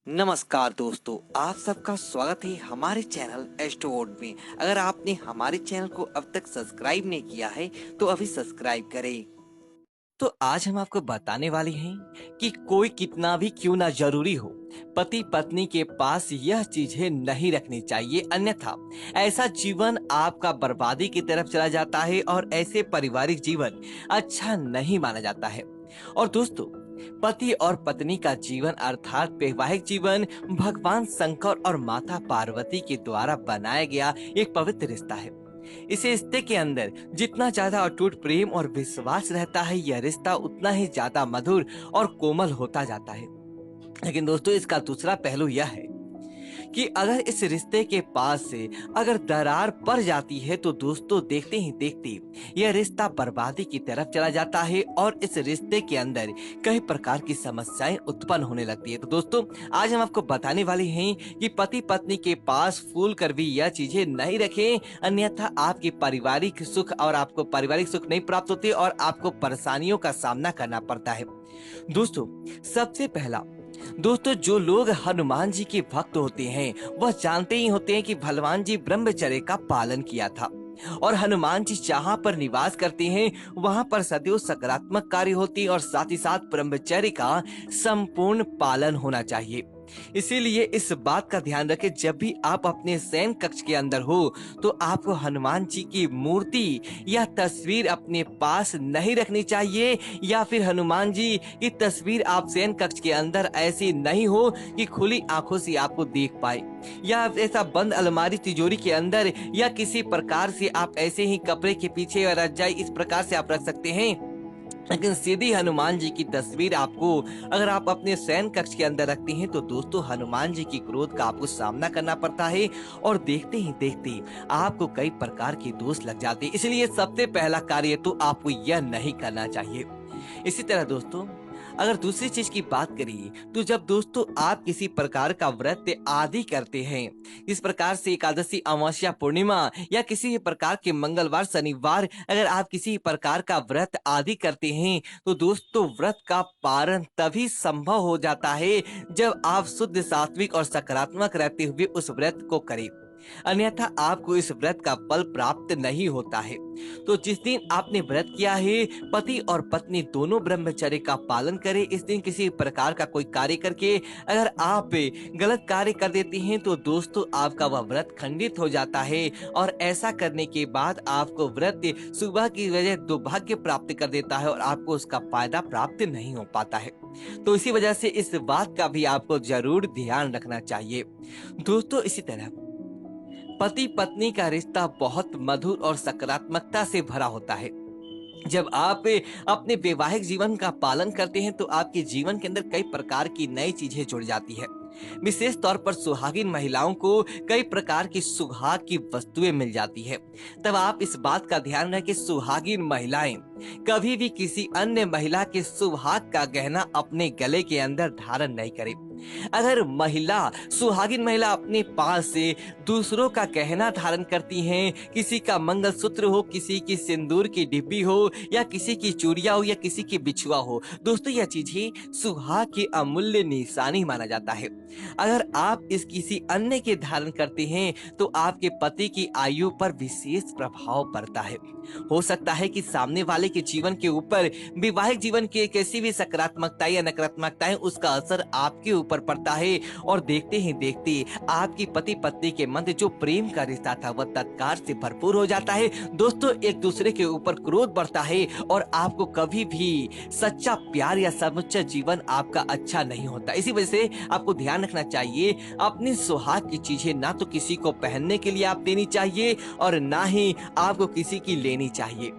नमस्कार दोस्तों, आप सबका स्वागत है हमारे चैनल एस्ट्रोवर्ड में। अगर आपने हमारे चैनल को अब तक सब्सक्राइब नहीं किया है तो अभी सब्सक्राइब करें। तो आज हम आपको बताने वाले हैं कि कोई कितना भी क्यों ना जरूरी हो, पति पत्नी के पास यह चीजें नहीं रखनी चाहिए, अन्यथा ऐसा जीवन आपका बर्बादी की तरफ चला जाता है और ऐसे पारिवारिक जीवन अच्छा नहीं माना जाता है। और दोस्तों, पति और पत्नी का जीवन अर्थात वैवाहिक जीवन भगवान शंकर और माता पार्वती के द्वारा बनाया गया एक पवित्र रिश्ता है। इस रिश्ते के अंदर जितना ज्यादा अटूट प्रेम और विश्वास रहता है, यह रिश्ता उतना ही ज्यादा मधुर और कोमल होता जाता है। लेकिन दोस्तों, इसका दूसरा पहलू यह है कि अगर इस रिश्ते के पास से अगर दरार पड़ जाती है तो दोस्तों, देखते ही देखते यह रिश्ता बर्बादी की तरफ चला जाता है और इस रिश्ते के अंदर कई प्रकार की समस्याएं उत्पन्न होने लगती है। तो दोस्तों, आज हम आपको बताने वाले हैं कि पति पत्नी के पास फूल कर भी यह चीजें नहीं रखें, अन्यथा आपके पारिवारिक सुख और आपको पारिवारिक सुख नहीं प्राप्त होते और आपको परेशानियों का सामना करना पड़ता है। दोस्तों, सबसे पहला दोस्तों, जो लोग हनुमान जी के भक्त होते हैं वह जानते ही होते हैं कि भगवान जी ब्रह्मचर्य का पालन किया था और हनुमान जी जहाँ पर निवास करते हैं वहाँ पर सदैव सकारात्मक कार्य होती है और साथ ही साथ ब्रह्मचर्य का संपूर्ण पालन होना चाहिए। इसीलिए इस बात का ध्यान रखें, जब भी आप अपने शयन कक्ष के अंदर हो तो आपको हनुमान जी की मूर्ति या तस्वीर अपने पास नहीं रखनी चाहिए, या फिर हनुमान जी की तस्वीर आप शयन कक्ष के अंदर ऐसी नहीं हो कि खुली आंखों से आपको देख पाए, या ऐसा बंद अलमारी तिजोरी के अंदर या किसी प्रकार से आप ऐसे ही कपड़े के पीछे या रजाई इस प्रकार से आप रख सकते हैं। लेकिन सीधी हनुमान जी की तस्वीर आपको अगर आप अपने शयन कक्ष के अंदर रखते हैं तो दोस्तों, हनुमान जी की क्रोध का आपको सामना करना पड़ता है और देखते ही देखते आपको कई प्रकार के दोष लग जाते हैं। इसलिए सबसे पहला कार्य तो आपको यह नहीं करना चाहिए। इसी तरह दोस्तों, अगर दूसरी चीज की बात करिए तो जब दोस्तों आप किसी प्रकार का व्रत आदि करते हैं, इस प्रकार से एकादशी, अमावस्या, पूर्णिमा या किसी भी प्रकार के मंगलवार, शनिवार, अगर आप किसी प्रकार का व्रत आदि करते हैं तो दोस्तों, व्रत का पारण तभी संभव हो जाता है जब आप शुद्ध, सात्विक और सकारात्मक रहते हुए उस व्रत को करें, अन्यथा आपको इस व्रत का फल प्राप्त नहीं होता है। तो जिस दिन आपने व्रत किया है, पति और पत्नी दोनों ब्रह्मचर्य का पालन करें। इस दिन किसी प्रकार का कोई कार्य करके अगर आप गलत कार्य कर देते हैं तो दोस्तों, आपका वह व्रत खंडित हो जाता है और ऐसा करने के बाद आपको व्रत सुबह की वजह दुर्भाग्य प्राप्त कर देता है और आपको उसका फायदा प्राप्त नहीं हो पाता है। तो इसी वजह से इस बात का भी आपको जरूर ध्यान रखना चाहिए। दोस्तों, इसी तरह पति पत्नी का रिश्ता बहुत मधुर और सकारात्मकता से भरा होता है। जब आप अपने वैवाहिक जीवन का पालन करते हैं तो आपके जीवन के अंदर कई प्रकार की नई चीजें जुड़ जाती है। विशेष तौर पर सुहागिन महिलाओं को कई प्रकार की सुहाग की वस्तुएं मिल जाती है। तब आप इस बात का ध्यान रखें कि सुहागिन महिलाएं कभी भी किसी अन्य महिला के सुहाग का गहना अपने गले के अंदर धारण नहीं करें। अगर सुहागिन महिला अपने पास से दूसरों का गहना धारण करती हैं, किसी का मंगलसूत्र हो, किसी की सिंदूर की डिब्बी हो या किसी की चूड़िया हो या किसी की बिछुआ हो, दोस्तों, यह चीजें सुहाग की अमूल्य निशानी माना जाता है। अगर आप इस किसी अन्य के धारण करते हैं तो आपके पति की आयु पर विशेष प्रभाव पड़ता है। हो सकता है कि सामने वाले के जीवन के ऊपर वैवाहिक जीवन की कैसी भी सकारात्मकता या नकारात्मकता है, उसका असर आपके ऊपर पड़ता है और देखते ही देखते आपकी पति पत्नी के मध्य जो प्रेम का रिश्ता था वह तत्काल से भरपूर हो जाता है। दोस्तों, एक दूसरे के ऊपर क्रोध बढ़ता है और आपको कभी भी सच्चा प्यार या सच्चा जीवन आपका अच्छा नहीं होता। इसी वजह से आपको ध्यान रखना चाहिए, अपनी सुहाग की चीजें ना तो किसी को पहनने के लिए आप देनी चाहिए और ना ही आपको किसी की लेनी चाहिए।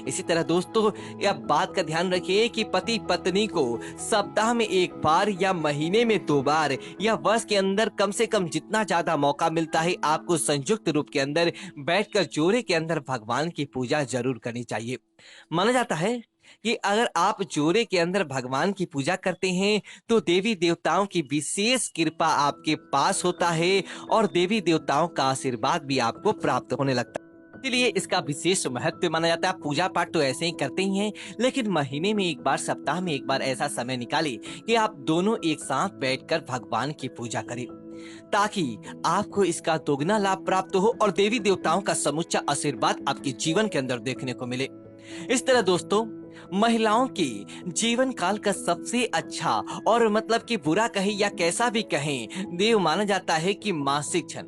इसी तरह दोस्तों, यह बात का ध्यान रखिए कि पति पत्नी को सप्ताह में एक बार या महीने में 2 बार या वर्ष के अंदर कम से कम जितना ज्यादा मौका मिलता है, आपको संयुक्त रूप के अंदर बैठकर जोड़े के अंदर भगवान की पूजा जरूर करनी चाहिए। माना जाता है कि अगर आप जोड़े के अंदर भगवान की पूजा करते हैं तो देवी देवताओं की विशेष कृपा आपके पास होता है और देवी देवताओं का आशीर्वाद भी आपको प्राप्त होने लगता है। इसलिए इसका विशेष महत्व माना जाता है। पूजा पाठ तो ऐसे ही करते ही हैं, लेकिन महीने में एक बार, सप्ताह में एक बार ऐसा समय निकालें कि आप दोनों एक साथ बैठकर भगवान की पूजा करें, ताकि आपको इसका दोगुना लाभ प्राप्त हो और देवी देवताओं का समुच्चा आशीर्वाद आपके जीवन के अंदर देखने को मिले। इस तरह दोस्तों, महिलाओं के जीवन काल का सबसे अच्छा और मतलब कि बुरा कहे या कैसा भी कहें, देव माना जाता है कि मासिक क्षण,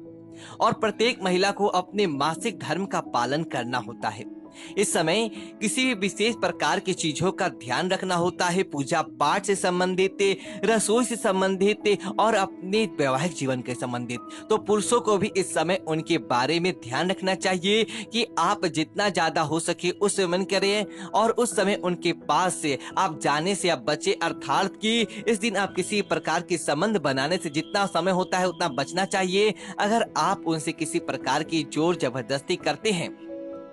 और प्रत्येक महिला को अपने मासिक धर्म का पालन करना होता है। इस समय किसी भी विशेष प्रकार की चीजों का ध्यान रखना होता है, पूजा पाठ से संबंधित, रसोई से संबंधित और अपने वैवाहिक जीवन के संबंधित। तो पुरुषों को भी इस समय उनके बारे में ध्यान रखना चाहिए कि आप जितना ज्यादा हो सके उस मन करें, और उस समय उनके पास से आप जाने से आप बचे, अर्थात कि इस दिन आप किसी प्रकार के संबंध बनाने से जितना समय होता है उतना बचना चाहिए। अगर आप उनसे किसी प्रकार की जोर जबरदस्ती करते हैं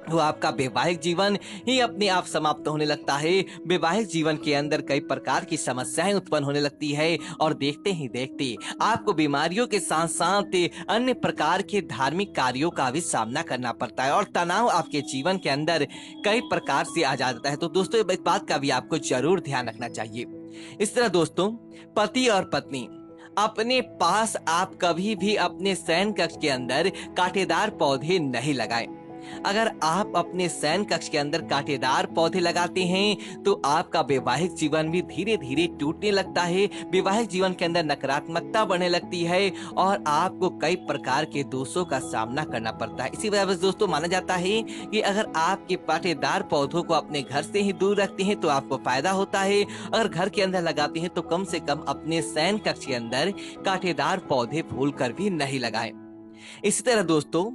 तो आपका वैवाहिक जीवन ही अपने आप समाप्त होने लगता है। वैवाहिक जीवन के अंदर कई प्रकार की समस्याएं उत्पन्न होने लगती है, और देखते ही देखते आपको बीमारियों के साथ साथ अन्य प्रकार के धार्मिक कार्यों का भी सामना करना पड़ता है, और तनाव आपके जीवन के अंदर कई प्रकार से आ जाता है। तो दोस्तों, इस बात का भी आपको जरूर ध्यान रखना चाहिए। इस तरह दोस्तों, पति और पत्नी अपने पास आप कभी भी अपने शयन कक्ष के अंदर कांटेदार पौधे नहीं लगाएं। अगर आप अपने शयन कक्ष के अंदर कांटेदार पौधे लगाते हैं तो आपका वैवाहिक जीवन भी धीरे धीरे टूटने लगता है, वैवाहिक जीवन के अंदर नकारात्मकता बढ़ने लगती है, और आपको कई प्रकार के दोषों का सामना करना पड़ता है। इसी वजह से दोस्तों, माना जाता है कि अगर आपके कांटेदार पौधों को अपने घर से ही दूर रखते हैं तो आपको फायदा होता है। अगर घर के अंदर लगाते हैं तो कम से कम अपने शयन कक्ष के अंदर कांटेदार पौधे भूल कर भी नहीं लगाएं। इसी तरह दोस्तों,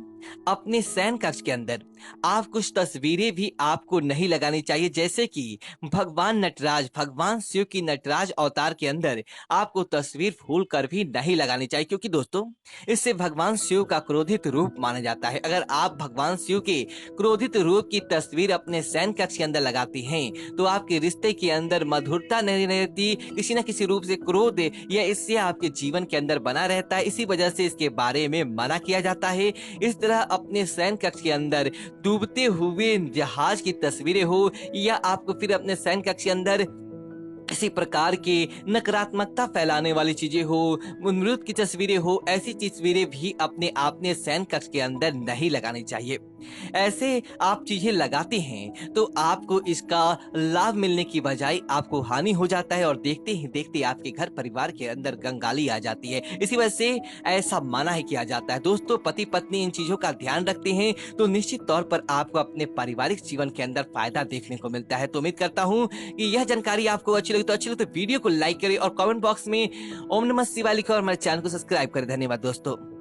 अपने शयन कक्ष के अंदर आप कुछ तस्वीरें भी आपको नहीं लगानी चाहिए, जैसे कि भगवान नटराज, भगवान शिव की नटराज अवतार के अंदर आपको तस्वीर भूल कर भी नहीं लगानी चाहिए, क्योंकि दोस्तों इससे भगवान शिव का क्रोधित रूप माना जाता है। अगर आप भगवान शिव के क्रोधित रूप की तस्वीर अपने शयन कक्ष के अंदर लगाती हैं तो आपके रिश्ते के अंदर मधुरता नहीं रहती, किसी न किसी रूप से क्रोध या इससे आपके जीवन के अंदर बना रहता है। इसी वजह से इसके बारे में मना किया जाता है। इस तरह अपने शयन कक्ष के अंदर डूबते हुए जहाज की तस्वीरें हो, या आपको फिर अपने शयन कक्ष के अंदर किसी प्रकार की नकारात्मकता फैलाने वाली चीजें हो, मृत की तस्वीरें हो, ऐसी तस्वीरें भी अपने शयन कक्ष के अंदर नहीं लगानी चाहिए। ऐसे आप चीजें लगाते हैं तो आपको इसका लाभ मिलने की बजाय आपको हानि हो जाता है, और देखते ही देखते आपके घर परिवार के अंदर कंगाली आ जाती है। इसी वजह से ऐसा मना ही किया जाता है। दोस्तों, पति पत्नी इन चीजों का ध्यान रखते हैं तो निश्चित तौर पर आपको अपने पारिवारिक जीवन के अंदर फायदा देखने को मिलता है। तो उम्मीद करता हूँ कि यह जानकारी आपको अच्छी लगी तो वीडियो को लाइक करें और कमेंट बॉक्स में ओम नमः शिवाय लिखें और हमारे चैनल को सब्सक्राइब करें। धन्यवाद दोस्तों।